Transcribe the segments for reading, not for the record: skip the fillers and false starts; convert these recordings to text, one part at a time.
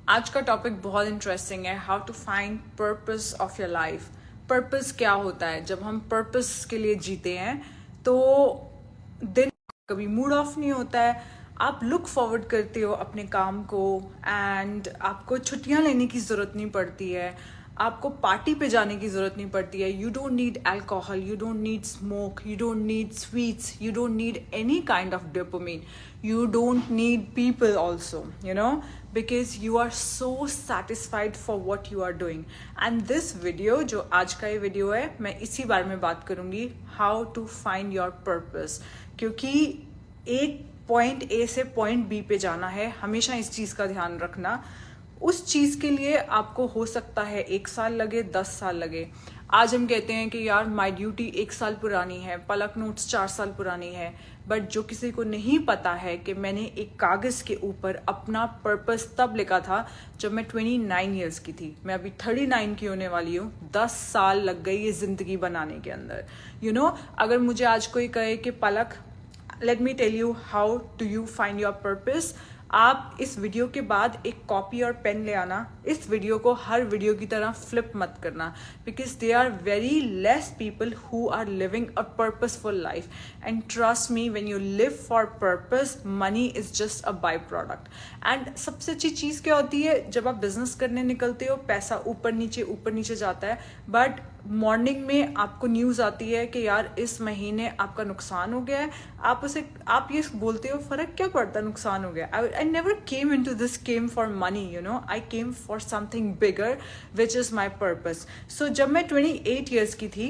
आज का टॉपिक बहुत इंटरेस्टिंग है, how to find purpose of your life. Purpose क्या होता है? जब हम पर्पस के लिए जीते हैं तो दिन कभी मूड ऑफ नहीं होता है, आप लुक फॉरवर्ड करते हो अपने काम को एंड आपको छुट्टियां लेने की ज़रूरत नहीं पड़ती है, आपको पार्टी पे जाने की ज़रूरत नहीं पड़ती है। You don't need alcohol, you don't need smoke, you don't need sweets, you don't need any kind of dopamine, you don't need people also, because you are so satisfied for what you are doing. And this video, जो आज का ये video है, मैं इसी बारे में बात करूंगी, how to find your purpose। क्योंकि एक पॉइंट ए से पॉइंट बी पे जाना है, हमेशा इस चीज का ध्यान रखना। उस चीज के लिए आपको हो सकता है 1 साल लगे, 10 साल लगे। आज हम कहते हैं कि यार माई ड्यूटी 1 साल पुरानी है, पलक नोट्स 4 साल पुरानी है, बट जो किसी को नहीं पता है कि मैंने एक कागज के ऊपर अपना पर्पस तब लिखा था जब मैं 29 ईयर्स की थी। मैं अभी 39 की होने वाली हूँ। 10 साल लग गई ये जिंदगी बनाने के अंदर। अगर मुझे आज कोई कहे कि Palak, let me tell you how do you find your purpose, आप इस वीडियो के बाद एक कॉपी और पेन ले आना। इस वीडियो को हर वीडियो की तरह फ्लिप मत करना, because there are very less people who are living a purposeful life. And trust me, when you live for purpose, money is just a byproduct. And सबसे अच्छी चीज़ क्या होती है, जब आप बिजनेस करने निकलते हो, पैसा ऊपर नीचे जाता है, बट मॉर्निंग में आपको न्यूज़ आती है कि यार इस महीने आपका नुकसान हो गया है। आप ये बोलते हो फर्क क्या पड़ता, नुकसान हो गया। I never came into this game for money, I came for something bigger which is my purpose. So जब मैं 28 ईयर्स की थी,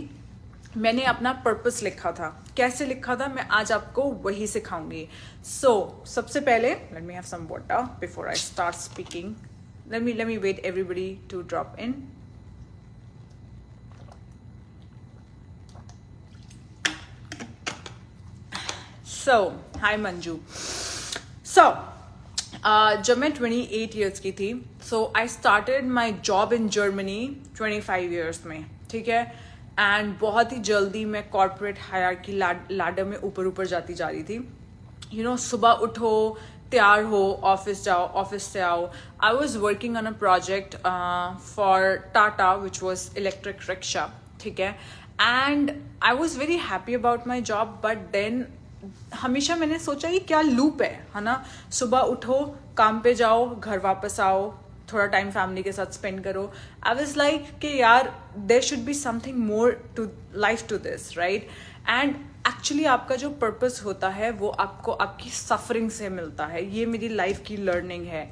मैंने अपना पर्पस लिखा था। कैसे लिखा था, मैं आज आपको वही सिखाऊंगी। सबसे पहले let me have some water before I start speaking. Let me wait everybody to drop in. Hi Manju. जब मैं 28 ईयर्स की थी, I started my job in Germany 25 years में, ठीक है। एंड बहुत ही जल्दी मैं कॉर्पोरेट हायरार्की लैडर में ऊपर जाती जा रही थी। सुबह उठो, तैयार हो, ऑफिस जाओ, ऑफिस से आओ। I was working on a project for Tata which was electric rickshaw, ठीक है। And I was very happy about my job, but then हमेशा मैंने सोचा ये क्या लूप है ना। सुबह उठो, काम पे जाओ, घर वापस आओ, थोड़ा टाइम फैमिली के साथ स्पेंड करो। आई वाज लाइक कि यार there should be something more to life to this, right. And actually आपका जो पर्पस होता है वो आपको आपकी सफरिंग से मिलता है। ये मेरी लाइफ की लर्निंग है।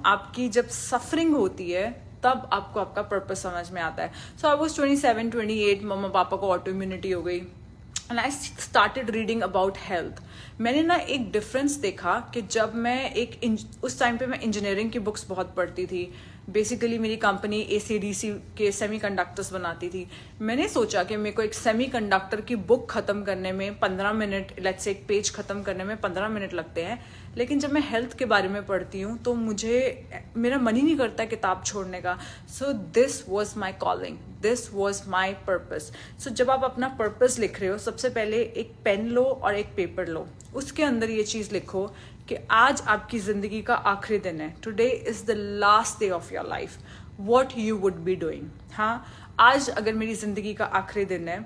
आपकी जब सफरिंग होती है तब आपको आपका पर्पस समझ में आता है। सो आई वॉज 27, 28, मम्मा पापा को ऑटो इम्यूनिटी हो गई and I started reading about health. मैंने ना एक डिफरेंस देखा कि जब मैं उस टाइम पे मैं इंजीनियरिंग की बुक्स बहुत पढ़ती थी। बेसिकली मेरी कंपनी ACDC के सेमीकंडक्टर्स बनाती थी। मैंने सोचा कि मेरे को एक सेमीकंडक्टर की बुक खत्म करने में 15 मिनट, लेट्स से एक पेज खत्म करने में 15 मिनट लगते हैं, लेकिन जब मैं हेल्थ के बारे में पढ़ती हूँ तो मेरा मन ही नहीं करता किताब छोड़ने का। So this was my calling, this was my purpose. So जब आप अपना पर्पस लिख रहे हो, सबसे पहले एक पेन लो और एक पेपर लो, उसके अंदर ये चीज़ लिखो कि आज आपकी जिंदगी का आखिरी दिन है। Today is the last day of your life, what you would be doing. हाँ, आज अगर मेरी जिंदगी का आखिरी दिन है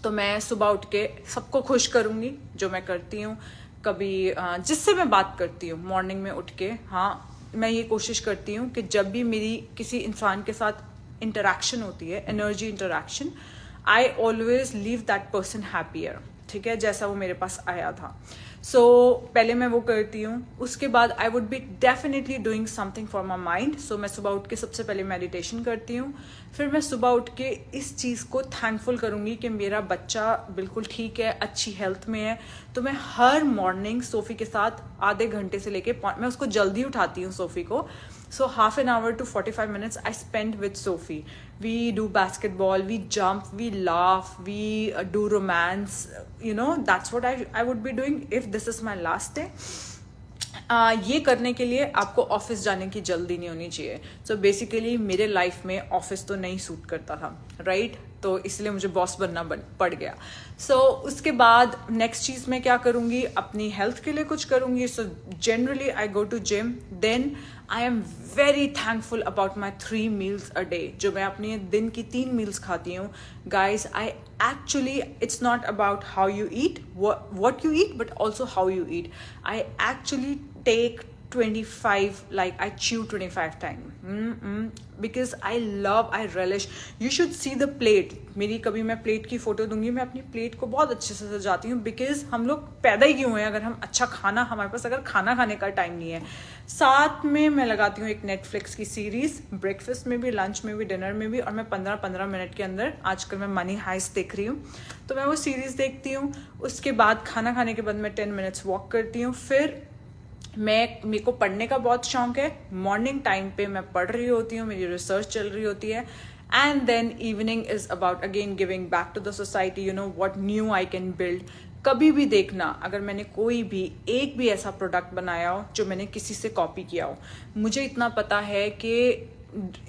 तो मैं सुबह उठ के सबको खुश करूंगी, जो मैं करती हूँ। कभी जिससे मैं बात करती हूँ मॉर्निंग में उठ के, हाँ, मैं ये कोशिश करती हूँ कि जब भी मेरी किसी इंसान के साथ इंटरेक्शन होती है, energy interaction, I always leave that person happier, ठीक है, जैसा वो मेरे पास आया था। पहले मैं वो करती हूँ। उसके बाद I would be definitely doing something for my mind. मैं सुबह उठ के सबसे पहले मेडिटेशन करती हूँ। फिर मैं सुबह उठ के इस चीज़ को थैंकफुल करूँगी कि मेरा बच्चा बिल्कुल ठीक है, अच्छी हेल्थ में है। तो मैं हर मॉर्निंग सोफ़ी के साथ आधे घंटे से लेके मैं उसको जल्दी उठाती हूँ सोफ़ी को। half an hour to 45 minutes I spend with Sophie. We do basketball, we jump, we laugh, we do romance. That's what I would be doing if this is my last day. ये करने के लिए आपको office जाने की जल्दी नहीं होनी चाहिए। बेसिकली मेरे लाइफ में ऑफिस तो नहीं सूट करता था, राइट। तो इसलिए मुझे बॉस बनना पड़ गया। सो उसके बाद नेक्स्ट चीज़ मैं क्या करूँगी, अपनी हेल्थ के लिए कुछ करूँगी। So generally I go to gym, then I am very thankful about my 3 meals a day, जो मैं अपने दिन की 3 meals खाती हूँ। Guys I actually, it's not about how you eat, what you eat, but also how you eat. I actually take 25, like I chew 25 times because I relish. You should see the plate. मेरी कभी मैं plate की photo दूंगी, मैं अपनी plate को बहुत अच्छे से सजाती हूँ, बिकॉज हम लोग पैदा ही क्यों हैं अगर हम अच्छा खाना, हमारे पास अगर खाना खाने का टाइम नहीं है। साथ में मैं लगाती हूँ एक नेटफ्लिक्स की सीरीज, ब्रेकफास्ट में भी, लंच में भी, डिनर में भी, और मैं 15-15 मिनट के अंदर, आजकल मैं मनी हाइस्ट देख रही हूँ, तो मैं वो सीरीज देखती हूँ। उसके बाद खाना खाने के बाद मैं 10 minutes वॉक करती हूँ। फिर मेरे को पढ़ने का बहुत शौक है, मॉर्निंग टाइम पे मैं पढ़ रही होती हूँ, मेरी रिसर्च चल रही होती है। And then evening is about again giving back to the society, you know what new I can build. कभी भी देखना, अगर मैंने कोई भी एक भी ऐसा प्रोडक्ट बनाया हो जो मैंने किसी से कॉपी किया हो, मुझे इतना पता है कि,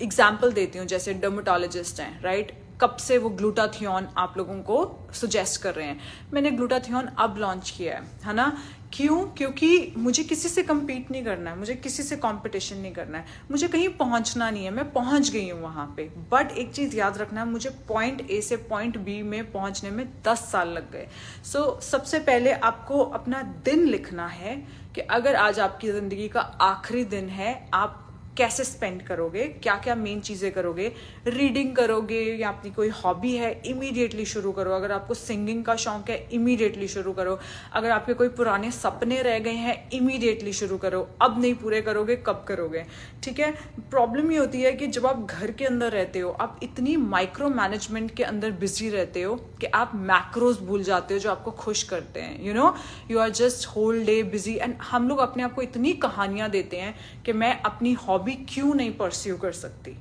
एग्जाम्पल देती हूँ, जैसे डर्मेटोलॉजिस्ट हैं, राइट, कब से वो ग्लूटाथियोन आप लोगों को सुजेस्ट कर रहे हैं, मैंने ग्लूटाथियोन अब लॉन्च किया है ना। क्यों? क्योंकि मुझे किसी से compete नहीं करना है, मुझे किसी से कंपटीशन नहीं करना है, मुझे कहीं पहुंचना नहीं है, मैं पहुंच गई हूँ वहां पे। बट एक चीज याद रखना है, मुझे पॉइंट ए से पॉइंट बी में पहुंचने में 10 साल लग गए। सो सबसे पहले आपको अपना दिन लिखना है कि अगर आज आपकी जिंदगी का आखिरी दिन है, आप कैसे स्पेंड करोगे, क्या क्या मेन चीज़ें करोगे। रीडिंग करोगे या अपनी कोई हॉबी है, इमीडिएटली शुरू करो। अगर आपको सिंगिंग का शौक है, इमीडिएटली शुरू करो। अगर आपके कोई पुराने सपने रह गए हैं, इमीडिएटली शुरू करो। अब नहीं पूरे करोगे, कब करोगे? ठीक है। प्रॉब्लम ये होती है कि जब आप घर के अंदर रहते हो, आप इतनी माइक्रो मैनेजमेंट के अंदर बिजी रहते हो कि आप मैक्रोज भूल जाते हो जो आपको खुश करते हैं। You know, you are just whole day busy. And हम लोग अपने आप को इतनी कहानियां देते हैं कि मैं अपनी हॉबी क्यों नहीं परस्यू कर सकती।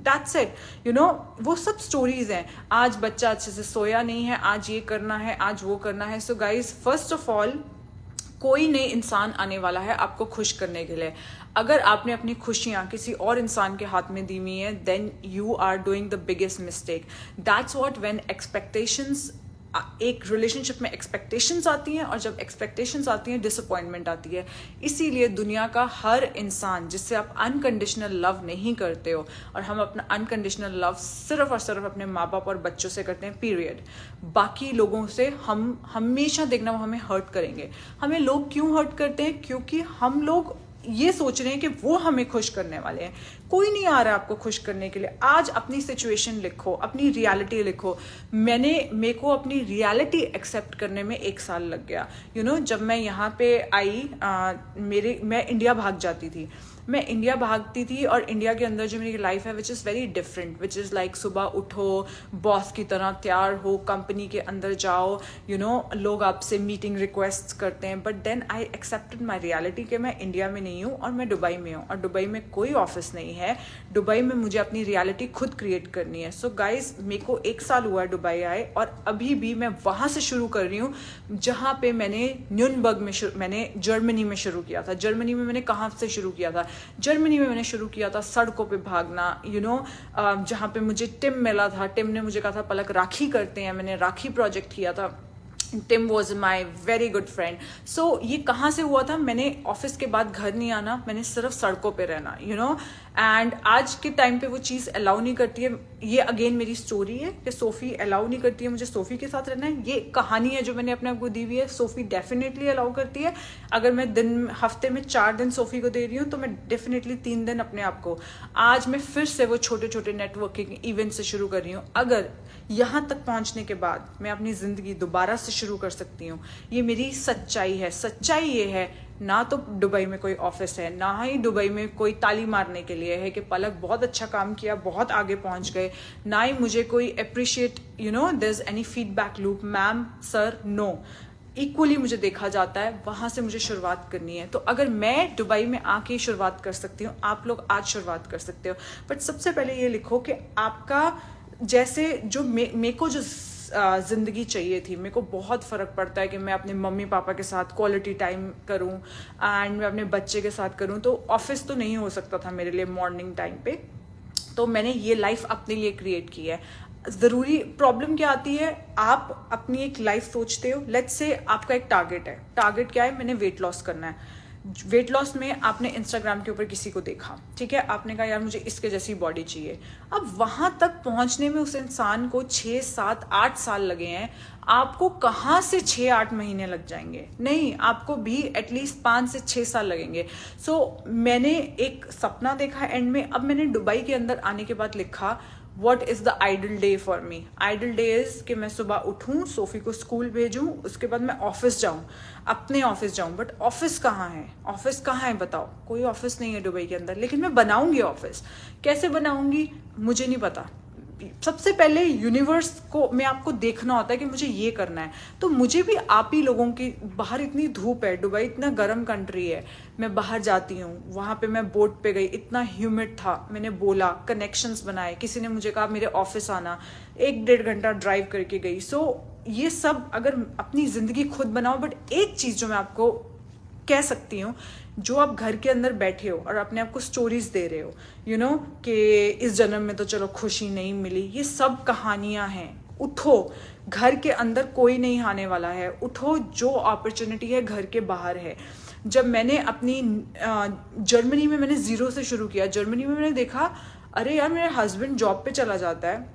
That's it, you know, वो सब स्टोरीज हैं। आज बच्चा अच्छे से सोया नहीं है, आज ये करना है, आज वो करना है। So guys, first of all, कोई नई इंसान आने वाला है आपको खुश करने के लिए। अगर आपने अपनी खुशियां किसी और इंसान के हाथ में दी हुई है, then you are doing the biggest mistake. That's what, when expectations, एक रिलेशनशिप में एक्सपेक्टेशंस आती हैं, और जब एक्सपेक्टेशंस आती हैं, डिसअपॉइंटमेंट आती है। इसीलिए दुनिया का हर इंसान जिससे आप अनकंडीशनल लव नहीं करते हो, और हम अपना अनकंडीशनल लव सिर्फ और सिर्फ अपने माँ बाप और बच्चों से करते हैं, पीरियड। बाकी लोगों से हम हमेशा देखना, वो हमें हर्ट करेंगे। हमें लोग क्यों हर्ट करते हैं? क्योंकि हम लोग ये सोच रहे हैं कि वो हमें खुश करने वाले हैं। कोई नहीं आ रहा है आपको खुश करने के लिए। आज अपनी सिचुएशन लिखो, अपनी रियलिटी लिखो। मेरे को अपनी रियलिटी एक्सेप्ट करने में 1 साल लग गया। यू नो, जब मैं यहाँ पे आई, मैं इंडिया भाग जाती थी। मैं इंडिया भागती थी, और इंडिया के अंदर जो मेरी लाइफ है, which is very different, which is like सुबह उठो, बॉस की तरह तैयार हो, कंपनी के अंदर जाओ, यू नो, लोग आपसे मीटिंग रिक्वेस्ट करते हैं। But then I accepted my reality कि मैं इंडिया में नहीं हूँ और मैं दुबई में हूँ, और दुबई में कोई ऑफिस नहीं है। दुबई में मुझे अपनी रियलिटी खुद क्रिएट करनी है। सो गाइज, मेरे को 1 साल हुआ है दुबई आए, और अभी भी मैं वहाँ से शुरू कर रही हूँ जहाँ पे मैंने न्यूनबर्ग में मैंने जर्मनी में शुरू किया था। जर्मनी में मैंने कहाँ से शुरू किया था? जर्मनी में मैंने शुरू किया था सड़कों पे भागना, यू नो, जहाँ पे मुझे टिम मिला था। टिम ने मुझे कहा था, पलक राखी करते हैं, मैंने राखी प्रोजेक्ट किया था। Tim was my very good friend. So ये कहाँ से हुआ था? मैंने ऑफिस के बाद घर नहीं आना, मैंने सिर्फ सड़कों पे रहना, यू नो। एंड आज के टाइम पे वो चीज़ अलाउ नहीं करती है। ये अगेन मेरी स्टोरी है कि सोफ़ी अलाउ नहीं करती है मुझे सोफ़ी के साथ रहना है। ये कहानी है जो मैंने अपने आप को दी हुई है। सोफ़ी डेफिनेटली अलाउ करती है। अगर मैं हफ्ते में 4 दिन सोफ़ी को दे रही हूँ, तो मैं डेफिनेटली 3 दिन अपने आप को। आज मैं फिर से वो छोटे छोटे नेटवर्किंग इवेंट से शुरू कर रही हूँ। अगर यहाँ तक पहुँचने के बाद मैं अपनी ज़िंदगी दोबारा से शुरू कर सकती हूँ, ये मेरी सच्चाई है। सच्चाई ये है, ना तो दुबई में कोई ऑफिस है, ना ही दुबई में कोई ताली मारने के लिए है कि पलक बहुत अच्छा काम किया, बहुत आगे पहुंच गए, ना ही मुझे कोई appreciate, you know, there is any feedback loop, ma'am, sir, no. Equally मुझे देखा जाता है। वहां से मुझे शुरुआत करनी है। तो अगर मैं दुबई में आके शुरुआत कर सकती हूँ, आप लोग आज शुरुआत कर सकते हो। बट सबसे पहले ये लिखो कि आपका, जैसे जो मेरे को जो ज़िंदगी चाहिए थी, मेरे को बहुत फ़र्क पड़ता है कि मैं अपने मम्मी पापा के साथ क्वालिटी टाइम करूं, एंड मैं अपने बच्चे के साथ करूं। तो ऑफिस तो नहीं हो सकता था मेरे लिए मॉर्निंग टाइम पे, तो मैंने ये लाइफ अपने लिए क्रिएट की है। ज़रूरी प्रॉब्लम क्या आती है, आप अपनी एक लाइफ सोचते हो, लेट्स से आपका एक टारगेट है, टारगेट क्या है, मैंने वेट लॉस करना है। वेट लॉस में आपने इंस्टाग्राम के ऊपर किसी को देखा, ठीक है, आपने कहा यार मुझे इसके जैसी बॉडी चाहिए। अब वहां तक पहुंचने में उस इंसान को 6, 7, 8 साल लगे हैं, आपको कहाँ से 6, 8 महीने लग जाएंगे? नहीं, आपको भी एटलीस्ट 5 से 6 साल लगेंगे। मैंने एक सपना देखा एंड में। अब मैंने दुबई के अंदर आने के बाद लिखा what is the ideal day for me. Ideal day is कि मैं सुबह उठूं, सोफी को स्कूल भेजूं, उसके बाद मैं ऑफिस जाऊं, अपने ऑफिस जाऊं। बट ऑफिस कहाँ है? ऑफिस कहाँ है बताओ? कोई ऑफिस नहीं है दुबई के अंदर। लेकिन मैं बनाऊंगी ऑफिस। कैसे बनाऊंगी मुझे नहीं पता। सबसे पहले यूनिवर्स को मैं आपको देखना होता है कि मुझे ये करना है। तो मुझे भी आप ही लोगों की, बाहर इतनी धूप है, दुबई इतना गर्म कंट्री है, मैं बाहर जाती हूँ, वहां पे मैं बोट पे गई, इतना ह्यूमिड था, मैंने बोला, कनेक्शंस बनाए, किसी ने मुझे कहा मेरे ऑफिस आना, 1-1.5 घंटा ड्राइव करके गई। ये सब अगर अपनी जिंदगी खुद बनाओ। बट एक चीज जो मैं आपको कह सकती हूँ, जो आप घर के अंदर बैठे हो और अपने आप को स्टोरीज दे रहे हो, कि इस जन्म में तो चलो खुशी नहीं मिली, ये सब कहानियां हैं। उठो, घर के अंदर कोई नहीं आने वाला है। उठो, जो अपॉर्चुनिटी है घर के बाहर है। जब मैंने अपनी जर्मनी में मैंने 0 से शुरू किया। जर्मनी में मैंने देखा अरे यार मेरा हस्बैंड जॉब पे चला जाता है,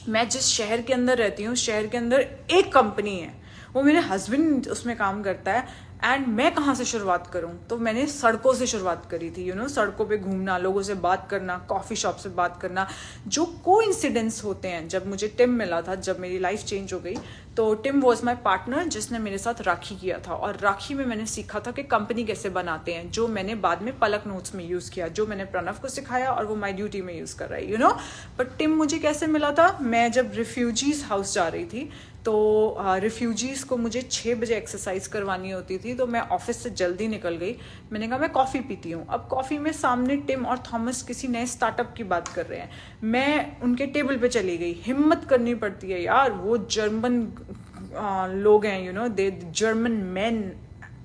मैं जिस शहर के अंदर रहती हूँ, शहर के अंदर एक कंपनी है, वो मेरे हस्बैंड उसमें काम करता है, एंड मैं कहाँ से शुरुआत करूँ? तो मैंने सड़कों से शुरुआत करी थी। सड़कों पे घूमना, लोगों से बात करना, कॉफ़ी शॉप से बात करना। जो कोइंसिडेंस होते हैं। जब मुझे टिम मिला था, जब मेरी लाइफ चेंज हो गई, तो टिम वॉज माई पार्टनर, जिसने मेरे साथ राखी किया था। और राखी में मैंने सीखा था कि कंपनी कैसे बनाते हैं, जो मैंने बाद में पलक नोट्स में यूज़ किया, जो मैंने प्रणव को सिखाया और वो माई ड्यूटी में यूज़ कर रहा है। बट टिम मुझे कैसे मिला था? मैं जब रिफ्यूजीज हाउस जा रही थी, तो रिफ्यूजीज को मुझे 6 बजे एक्सरसाइज करवानी होती थी, तो मैं ऑफिस से जल्दी निकल गई। मैंने कहा मैं कॉफ़ी पीती हूँ। अब कॉफ़ी में सामने टिम और थॉमस किसी नए स्टार्टअप की बात कर रहे हैं, मैं उनके टेबल पे चली गई। हिम्मत करनी पड़ती है यार, वो जर्मन लोग हैं, they German man,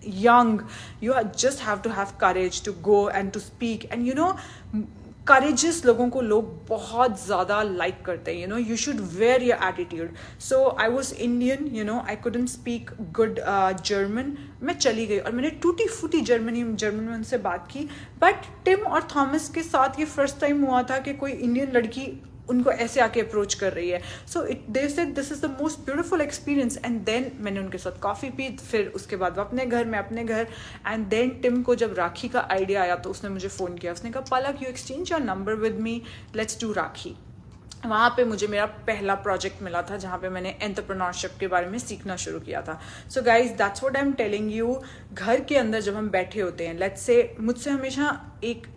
young, you just have to have courage to go and to speak, and courageous लोगों को लोग बहुत ज़्यादा लाइक करते हैं। You should wear your attitude. So I was Indian, I couldn't speak good German. मैं चली गई और मैंने टूटी फूटी जर्मन में उनसे बात की। बट टिम और थॉमस के साथ ये फर्स्ट टाइम हुआ था कि कोई इंडियन लड़की उनको ऐसे आके अप्रोच कर रही है। So they said this is the most beautiful experience. And then मैंने उनके साथ कॉफ़ी पी, फिर उसके बाद वो अपने घर। एंड देन टिम को जब राखी का आइडिया आया तो उसने मुझे फ़ोन किया, उसने कहा Palak you exchange your number with me, let's do Rakhi. वहाँ पे मुझे मेरा पहला प्रोजेक्ट मिला था, जहाँ पे मैंने एंटरप्रेन्योरशिप के बारे में सीखना शुरू किया था। So guys that's what I am telling you. घर के अंदर जब हम बैठे होते हैं, लेट्स से मुझसे हमेशा एक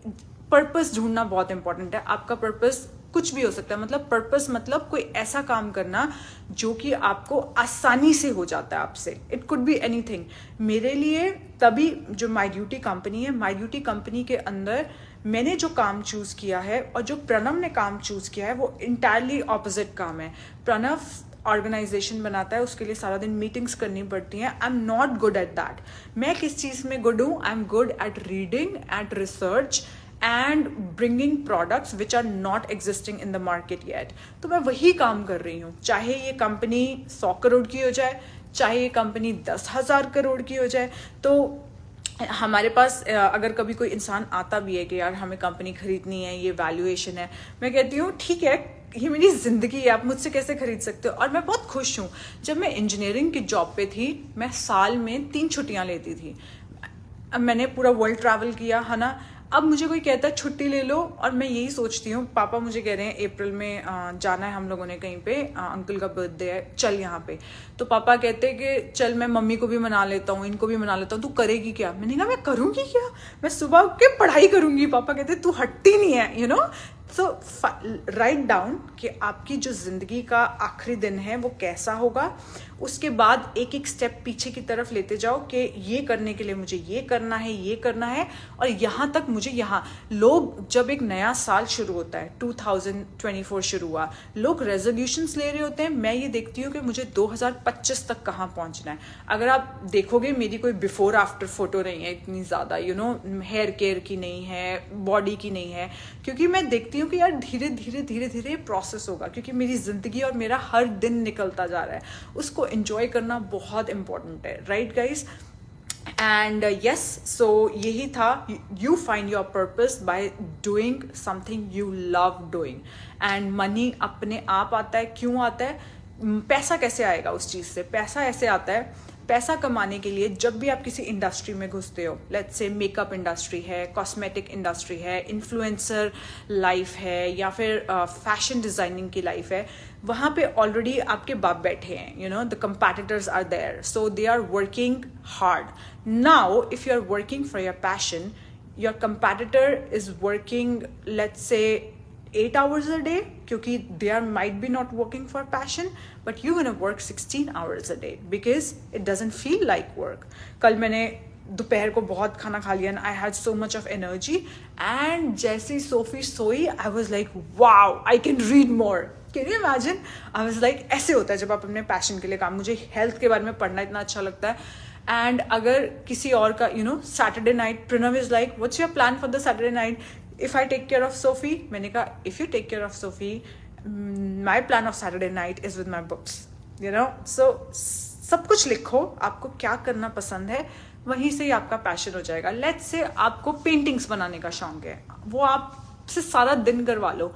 पर्पस ढूंढना बहुत इंपॉर्टेंट है। आपका पर्पस कुछ भी हो सकता है, मतलब पर्पस मतलब कोई ऐसा काम करना जो कि आपको आसानी से हो जाता है आपसे। It could be anything. मेरे लिए तभी जो माई ड्यूटी कंपनी है, माई ड्यूटी कंपनी के अंदर मैंने जो काम चूज किया है और जो प्रणव ने काम चूज किया है वो इंटायरली ऑपोजिट काम है। प्रणव ऑर्गेनाइजेशन बनाता है, उसके लिए सारा दिन मीटिंग्स करनी पड़ती हैं। I am not good at that. मैं किस चीज़ में गुड हूँ? I am good at reading, at research and bringing products which are not existing in the market yet. तो मैं वही काम कर रही हूँ, चाहे ये कंपनी 100 करोड़ की हो जाए, चाहे ये कंपनी 10,000 करोड़ की हो जाए। तो हमारे पास अगर कभी कोई इंसान आता भी है कि यार हमें कंपनी खरीदनी है, ये वैल्यूएशन है, मैं कहती हूँ ठीक है, ये मेरी जिंदगी है, आप मुझसे कैसे खरीद सकते हो। और मैं बहुत खुश हूँ। जब मैं इंजीनियरिंग की जॉब पे थी, मैं साल में 3 छुट्टियां लेती थी। अब मैंने पूरा वर्ल्ड ट्रैवल किया है ना। अब मुझे कोई कहता है छुट्टी ले लो, और मैं यही सोचती हूँ, पापा मुझे कह रहे हैं अप्रैल में जाना है हम लोगों ने कहीं पे, अंकल का बर्थडे है, चल यहाँ पे। तो पापा कहते हैं कि चल मैं मम्मी को भी मना लेता हूँ, इनको भी मना लेता हूँ, तू करेगी क्या? मैंने कहा मैं करूँगी क्या, मैं सुबह उठ के पढ़ाई करूँगी। पापा कहते तू हटती नहीं है। सो राइट डाउन कि आपकी जो जिंदगी का आखिरी दिन है वो कैसा होगा, उसके बाद एक एक स्टेप पीछे की तरफ लेते जाओ कि ये करने के लिए मुझे ये करना है, ये करना है, और यहाँ तक मुझे यहाँ। लोग जब एक नया साल शुरू होता है, 2024 शुरू हुआ, लोग रेजोल्यूशंस ले रहे होते हैं। मैं ये देखती हूँ कि मुझे 2025 तक कहाँ पहुँचना है। अगर आप देखोगे मेरी कोई बिफोर आफ्टर फोटो नहीं है इतनी ज़्यादा, हेयर केयर की नहीं है, बॉडी की नहीं है, क्योंकि मैं देखती हूँ कि यार धीरे धीरे धीरे धीरे प्रोसेस होगा, क्योंकि मेरी ज़िंदगी और मेरा हर दिन निकलता जा रहा है, उसको एंजॉय करना बहुत इंपॉर्टेंट है, राइट गाइज। एंड यस, सो यही था, you find your purpose by doing something you love doing, and money अपने आप आता है। क्यों आता है? पैसा कैसे आएगा उस चीज़ से? पैसा ऐसे आता है, पैसा कमाने के लिए जब भी आप किसी इंडस्ट्री में घुसते हो, लेट्स से मेकअप इंडस्ट्री है, कॉस्मेटिक इंडस्ट्री है, इन्फ्लुएंसर लाइफ है, या फिर फैशन डिजाइनिंग की लाइफ है, वहाँ पे ऑलरेडी आपके बाप बैठे हैं, you know, the competitors are there, so they are working hard. Now if you are working for your passion, your competitor is working let's say 8 hours a day, क्योंकि they are might be not working for passion, but you're gonna work 16 hours a day because it doesn't feel like work. कल मैंने दोपहर को बहुत खाना खा लिया, and I had so much of energy, and जैसे सोफी सोई, I was like wow, I can read more. Can you imagine? I was like ऐसे होता है जब आप अपने पैशन के लिए काम, मुझे हेल्थ के बारे में पढ़ना इतना अच्छा लगता है, एंड अगर किसी और का, you know, Saturday night, Pranav is like what's your plan for the Saturday night? If I take care of Sophie, मैंने कहा if you take care of Sophie, my plan of Saturday night is with my books, you know. So सब कुछ लिखो, आपको क्या करना पसंद है, वहीं से ही आपका पैशन हो जाएगा। लेट्स से आपको पेंटिंग्स बनाने का शौक है, वो आपसे सारा दिन करवा लो।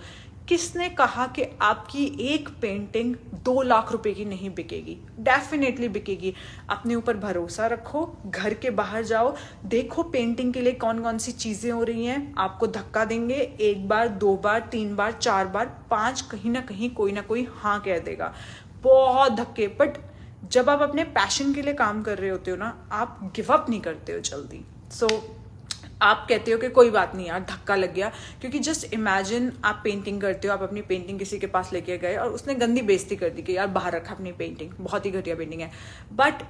किसने कहा कि आपकी एक पेंटिंग 2 लाख रुपए की नहीं बिकेगी? डेफिनेटली बिकेगी। अपने ऊपर भरोसा रखो, घर के बाहर जाओ, देखो पेंटिंग के लिए कौन कौन सी चीजें हो रही हैं, आपको धक्का देंगे 1 बार 2 बार 3 बार 4 बार 5, कहीं ना कहीं कोई ना कोई हाँ कह देगा, बहुत धक्के। बट जब आप अपने पैशन के लिए काम कर रहे होते हो ना, आप गिव अप नहीं करते हो जल्दी। सो आप कहते हो कि कोई बात नहीं यार, धक्का लग गया, क्योंकि जस्ट इमेजिन आप पेंटिंग करते हो, आप अपनी पेंटिंग किसी के पास लेके गए और उसने गंदी बेइज्जती कर दी कि यार बाहर रखा अपनी पेंटिंग, बहुत ही घटिया पेंटिंग है, but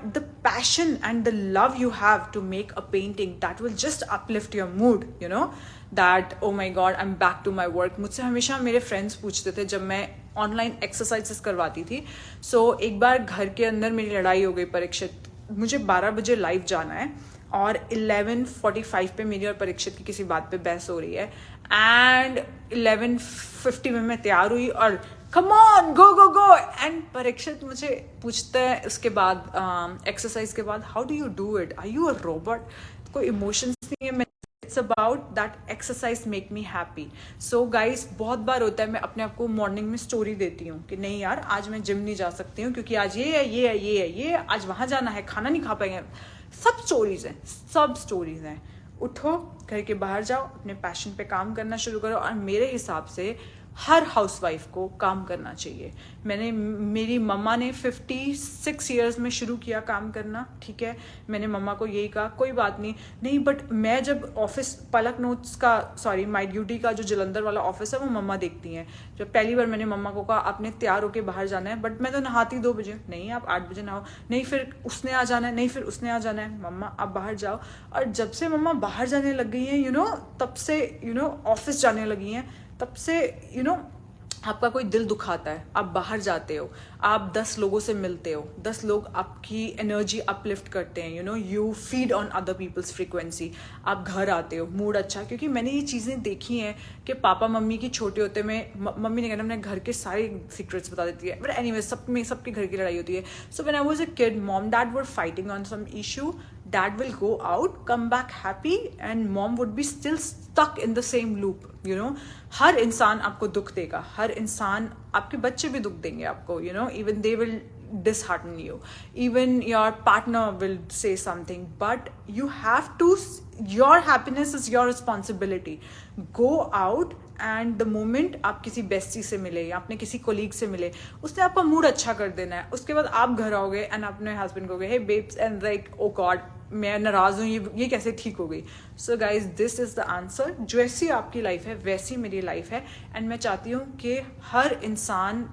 the passion and the love you have to make a painting, that will just uplift your mood, you know, that oh my God, I am back to my work. मुझसे हमेशा मेरे friends पूछते थे जब मैं online exercises करवाती थी, सो एक बार घर के अंदर मेरी लड़ाई हो गई परीक्षित, मुझे 12 बजे लाइव जाना है और 11:45 पे मेरी और परीक्षित की किसी बात पे बहस हो रही है, एंड 11:50 में मैं तैयार हुई और come on go go go, and Parikshit मुझे पूछता है उसके बाद एक्सरसाइज के बाद, how do you do it, are you a robot? कोई इमोशंस नहीं है, it's about that exercise make me happy. So guys, बहुत बार होता है मैं अपने आप को मॉर्निंग में स्टोरी देती हूँ कि नहीं यार आज मैं जिम नहीं जा सकती हूँ क्योंकि आज ये है, ये है, ये है, ये आज वहां जाना है, खाना नहीं खा पाएंगे, सब स्टोरीज हैं, सब स्टोरीज हैं। उठो, घर के बाहर जाओ, अपने पैशन पे काम करना शुरू करो, और मेरे हिसाब से हर हाउसवाइफ को काम करना चाहिए। मेरी मम्मा ने 56 ईयर्स में शुरू किया काम करना, ठीक है, मैंने मम्मा को यही कहा कोई बात नहीं, बट मैं जब ऑफिस पलक नोट्स का, सॉरी माई ड्यूटी का जो जलंधर वाला ऑफिस है वो मम्मा देखती हैं। जब पहली बार मैंने मम्मा को कहा आपने तैयार होके बाहर जाना है, बट मैं तो नहाती 2 बजे, नहीं आप 8 बजे नहाओ, नहीं फिर उसने आ जाना है, नहीं फिर उसने आ जाना है, मम्मा आप बाहर जाओ। और जब से मम्मा बाहर जाने लग गई हैं, यू नो, तब से यू नो ऑफिस जाने लगी हैं, तब से यू नो आपका कोई दिल दुखाता है, आप बाहर जाते हो, आप 10 लोगों से मिलते हो, 10 लोग आपकी एनर्जी अपलिफ्ट करते हैं, you know, you feed on other people's frequency, आप घर आते हो, मूड अच्छा। क्योंकि मैंने ये चीज़ें देखी हैं कि पापा मम्मी की छोटे होते में मम्मी ने कहना मैंने घर के सारे सीक्रेट्स बता देती है, बट एनीवे सबके घर की लड़ाई होती है। So when I was a kid, mom dad were fighting on some issue, dad will go out, come back happy, and mom would be still stuck in the same loop, you know. हर इंसान आपको दुख देगा, हर इंसान, आपके बच्चे भी दुख देंगे आपको, you know, even they will dishearten you, even your partner will say something, but you have to, your happiness is your responsibility. Go out, and the moment आप किसी बेस्टी से मिले या अपने किसी कोलीग से मिले, उसने आपका मूड अच्छा कर देना है, उसके बाद आप घर आओगे एंड अपने हस्बैंड को hey babes, and like oh God मैं नाराज हूँ, ये कैसे ठीक हो गई। So guys, this is the answer. जैसी आपकी लाइफ है वैसी मेरी लाइफ है, एंड मैं चाहती हूँ कि हर इंसान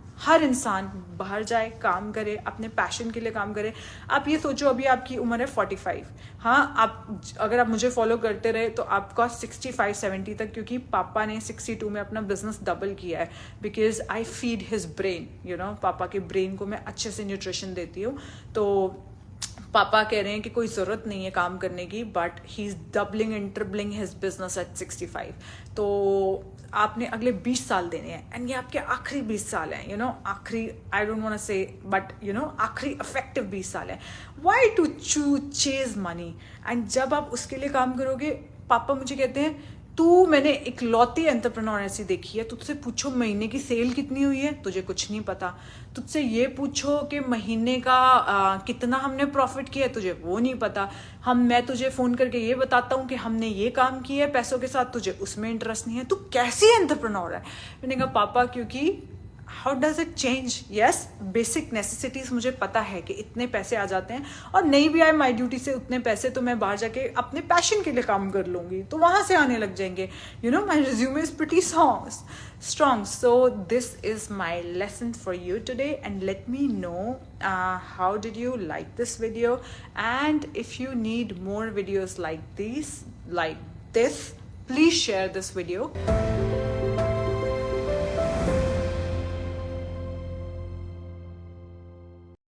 बाहर जाए, काम करे, अपने पैशन के लिए काम करे। आप ये सोचो अभी आपकी उम्र है 45, हाँ, अगर आप मुझे फॉलो करते रहे तो आपका 65-70 तक, क्योंकि पापा ने 62 में अपना बिजनेस डबल किया है, because I feed his brain, you know, पापा के ब्रेन को मैं अच्छे से न्यूट्रिशन देती हूँ। तो पापा कह रहे हैं कि कोई ज़रूरत नहीं है काम करने की, but he is doubling and tripling his business at 65। तो आपने अगले 20 साल देने हैं, एंड ये आपके आखिरी 20 साल हैं, यू नो, आखिरी, I don't want to say, but you know, आखिरी इफेक्टिव 20 साल है। Why to chase money? And जब आप उसके लिए काम करोगे, पापा मुझे कहते हैं, तू, मैंने इकलौती एंटरप्रेन्योर ऐसी देखी है, तुझसे पूछो महीने की सेल कितनी हुई है, तुझे कुछ नहीं पता। तुझसे ये पूछो कि महीने का कितना हमने प्रॉफिट किया है, तुझे वो नहीं पता। मैं तुझे फोन करके ये बताता हूँ कि हमने ये काम किया है पैसों के साथ, तुझे उसमें इंटरेस्ट नहीं है। तू कैसी एंटरप्रेन्योर है? मैंने कहा पापा, क्योंकि how does it change? Yes, basic necessities मुझे पता है कि इतने पैसे आ जाते हैं, और नहीं भी आए माई ड्यूटी से उतने पैसे, तो मैं बाहर जाके अपने पैशन के लिए काम कर लूंगी, तो वहां से आने लग जाएंगे। You know, my resume is pretty strong. So this is my lesson for you today, and let me know how did you like this video, and if you need more videos like this, please share this video.